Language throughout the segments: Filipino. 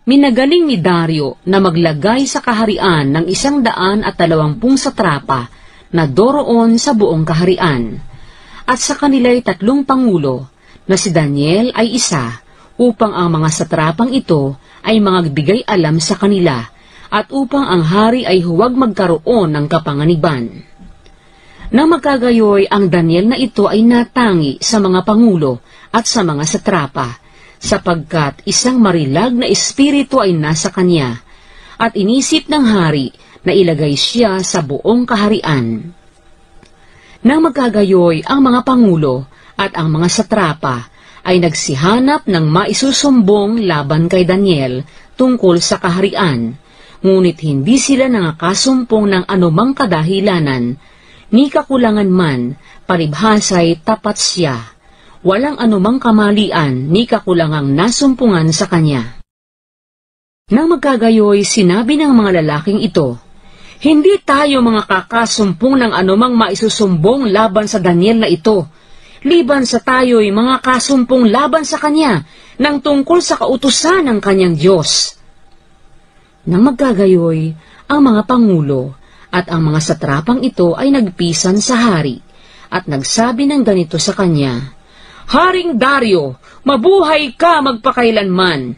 Minagaling ni Dario na maglagay sa kaharian ng 120 satrapa na doroon sa buong kaharian. At sa kanila'y 3 pangulo, na si Daniel ay isa, upang ang mga satrapang ito ay magbigay alam sa kanila, at upang ang hari ay huwag magkaroon ng kapanganiban. Nang magkagayoy, ang Daniel na ito ay natangi sa mga pangulo at sa mga satrapa, sapagkat isang marilag na espiritu ay nasa kanya, at inisip ng hari na ilagay siya sa buong kaharian. Nang magkagayoy, ang mga pangulo at ang mga satrapa ay nagsihanap ng maisusumbong laban kay Daniel tungkol sa kaharian, ngunit hindi sila nangakasumpong ng anumang kadahilanan, ni kakulangan man, palibhasay tapat siya. Walang anumang kamalian ni kakulangang nasumpungan sa kanya. Nang magkagayoy, sinabi ng mga lalaking ito, "Hindi tayo mga kakasumpong ng anumang maisusumbong laban sa Daniel na ito, liban sa tayo'y mga kasumpong laban sa kanya nang tungkol sa kautusan ng kanyang Diyos." Nang magkagayoy, ang mga pangulo at ang mga satrapang ito ay nagpisan sa hari at nagsabi ng ganito sa kanya, "Haring Dario, mabuhay ka magpakailanman.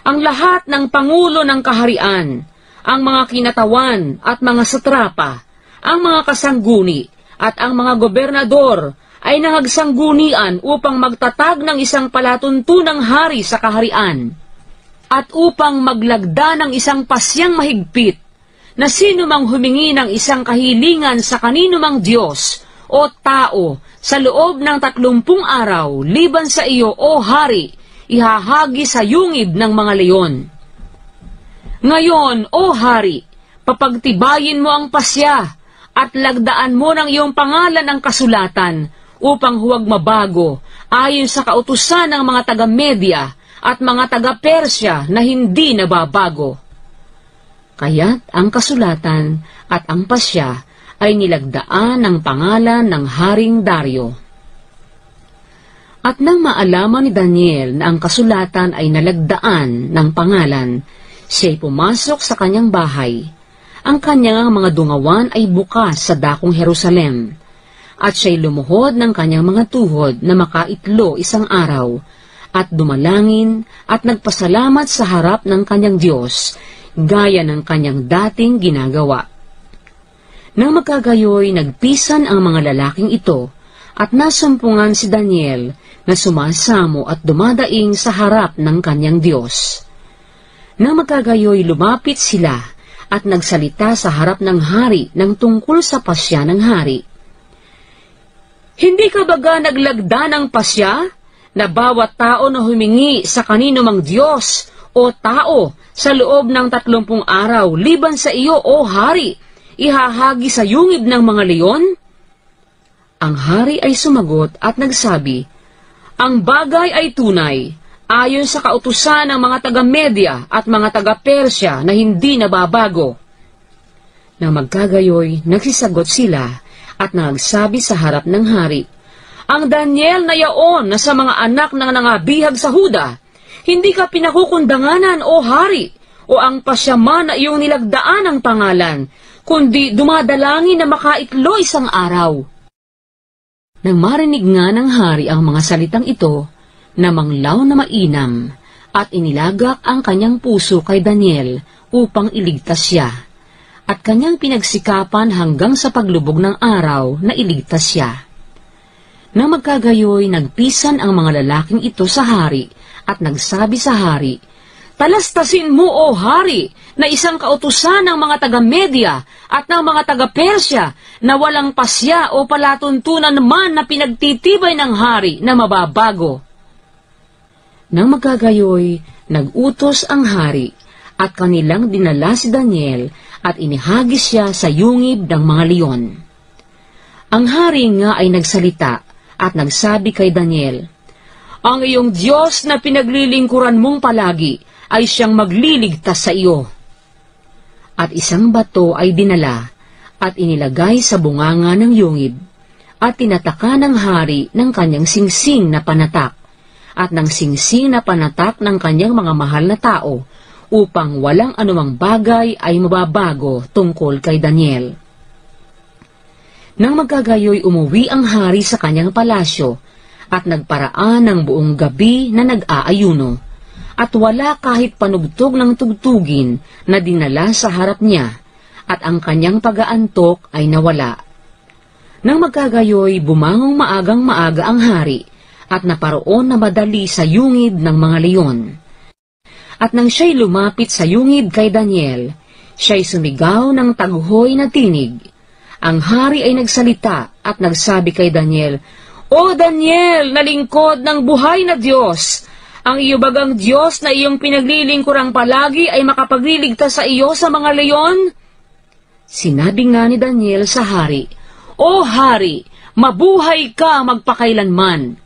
Ang lahat ng pangulo ng kaharian, ang mga kinatawan at mga satrapa, ang mga kasangguni at ang mga gobernador ay nangagsangunian upang magtatag ng isang palatuntunang hari sa kaharian, at upang maglagda ng isang pasyang mahigpit na sino mang humingi ng isang kahilingan sa kanino mang Diyos o tao sa loob ng 30 araw, liban sa iyo, o hari, ihahagi sa yungib ng mga leon. Ngayon, o hari, papagtibayin mo ang pasya at lagdaan mo ng iyong pangalan ang kasulatan upang huwag mabago ayon sa kautusan ng mga taga-Media at mga taga-Persya na hindi nababago." Kaya't ang kasulatan at ang pasya ay nilagdaan ng pangalan ng Haring Dario. At nang maalaman ni Daniel na ang kasulatan ay nalagdaan ng pangalan, siya'y pumasok sa kanyang bahay. Ang kanyang mga dungawan ay bukas sa dakong Jerusalem, at siya'y lumuhod ng kanyang mga tuhod na makaitlo isang araw, at dumalangin at nagpasalamat sa harap ng kanyang Diyos, gaya ng kanyang dating ginagawa. Nang magkagayoy, nagpisan ang mga lalaking ito, at nasumpungan si Daniel na sumasamo at dumadaing sa harap ng kanyang Diyos. Nang magkagayoy, lumapit sila at nagsalita sa harap ng hari ng tungkol sa pasya ng hari. "Hindi ka baga naglagda ng pasya na bawat tao na humingi sa kanino mang Diyos o tao sa loob ng 30 araw, liban sa iyo, o hari, ihahagi sa yungib ng mga leon?" Ang hari ay sumagot at nagsabi, "Ang bagay ay tunay, ayon sa kautusan ng mga taga-Media at mga taga-Persya na hindi nababago." Nang magkagayoy, nagsisagot sila at nagsabi sa harap ng hari, "Ang Daniel na yaon na sa mga anak ng nangabihag sa Huda, hindi ka pinakukundanganan, o hari, o ang pasyaman na iyong nilagdaan ng pangalan, kundi dumadalangin na makaitlo isang araw." Nang marinig nga ng hari ang mga salitang ito, namanglaw na mainam, at inilagak ang kanyang puso kay Daniel upang iligtas siya, at kanyang pinagsikapan hanggang sa paglubog ng araw na iligtas siya. Nang magkagayoy, nagpisan ang mga lalaking ito sa hari, at nagsabi sa hari, "Talastasin mo, o hari, na isang kautusan ng mga taga-Media at ng mga taga-Persya na walang pasya o palatuntunan man na pinagtitibay ng hari na mababago." Nang magkagayoy, nag-utos ang hari, at kanilang dinala si Daniel at inihagis siya sa yungib ng mga leon. Ang hari nga ay nagsalita at nagsabi kay Daniel, "Ang iyong Diyos na pinaglilingkuran mong palagi ay siyang magliligtas sa iyo." At isang bato ay dinala at inilagay sa bunganga ng yungib, at tinataka ng hari ng kanyang singsing na panatak, at ng singsing na panatak ng kanyang mga mahal na tao upang walang anumang bagay ay mababago tungkol kay Daniel. Nang magkagayoy, umuwi ang hari sa kanyang palasyo at nagparaan ng buong gabi na nag-aayuno, at wala kahit panugtog ng tugtugin na dinala sa harap niya, at ang kanyang pag-aantok ay nawala. Nang magkagayoy, bumangong maagang-maaga ang hari, at naparoon na madali sa yungib ng mga leon. At nang siya'y lumapit sa yungib kay Daniel, siya'y sumigaw ng taghoy na tinig. Ang hari ay nagsalita at nagsabi kay Daniel, "O Daniel, na lingkod ng buhay na Diyos! Ang iyo bagang Diyos na iyong pinaglilingkurang palagi ay makapagliligtas sa iyo sa mga leon?" Sinabi nga ni Daniel sa hari, "O hari, mabuhay ka magpakailanman!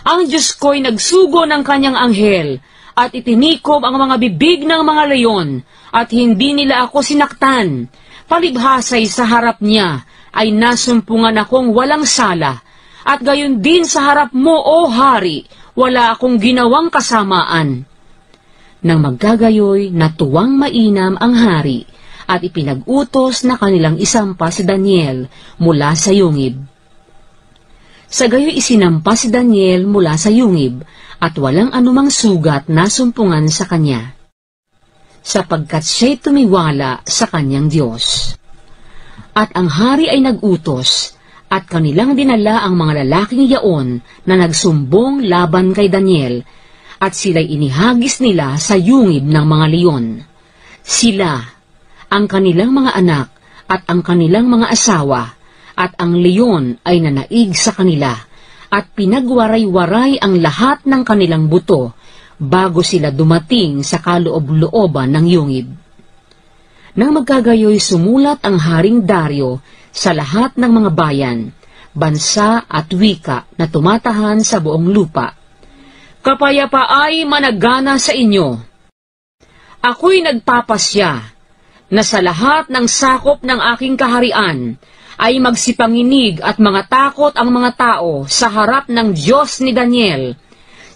Ang Diyos ko'y nagsugo ng kanyang anghel at itinikob ang mga bibig ng mga leon at hindi nila ako sinaktan. Palibhasay sa harap niya ay nasumpungan akong walang sala, at gayon din sa harap mo, O hari, wala akong ginawang kasamaan." Nang magkagayoy, natuwang mainam ang hari at ipinag-utos na kanilang isampa si Daniel mula sa yungib. Sa gayoy isinampa si Daniel mula sa yungib, at walang anumang sugat na sumpungan sa kanya, sapagkat siya'y tumiwala sa kanyang Diyos. At ang hari ay nagutos, at kanilang dinala ang mga lalaking yaon na nagsumbong laban kay Daniel, at sila'y inihagis nila sa yungib ng mga leon. Sila, ang kanilang mga anak, at ang kanilang mga asawa, at ang leon ay nanaig sa kanila, at pinagwaray-waray ang lahat ng kanilang buto bago sila dumating sa kaloob-looban ng yungib. Nang magkagayoy, sumulat ang Haring Dario sa lahat ng mga bayan, bansa at wika na tumatahan sa buong lupa. Kapayapaay managana sa inyo. Ako'y nagpapasya na sa lahat ng sakop ng aking kaharian ay magsipanginig at mga takot ang mga tao sa harap ng Diyos ni Daniel,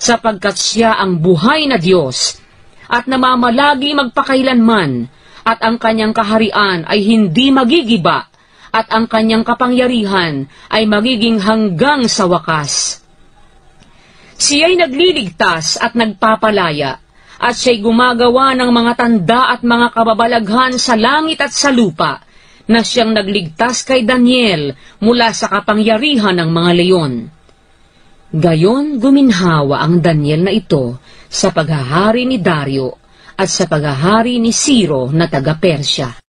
sapagkat siya ang buhay na Diyos, at namamalagi magpakailanman, at ang kanyang kaharian ay hindi magigiba, at ang kanyang kapangyarihan ay magiging hanggang sa wakas. Siya'y nagliligtas at nagpapalaya, at siya'y gumagawa ng mga tanda at mga kababalaghan sa langit at sa lupa, na siyang nagligtas kay Daniel mula sa kapangyarihan ng mga leon. Gayon guminhawa ang Daniel na ito sa paghahari ni Dario at sa paghahari ni Ciro na taga-Persya.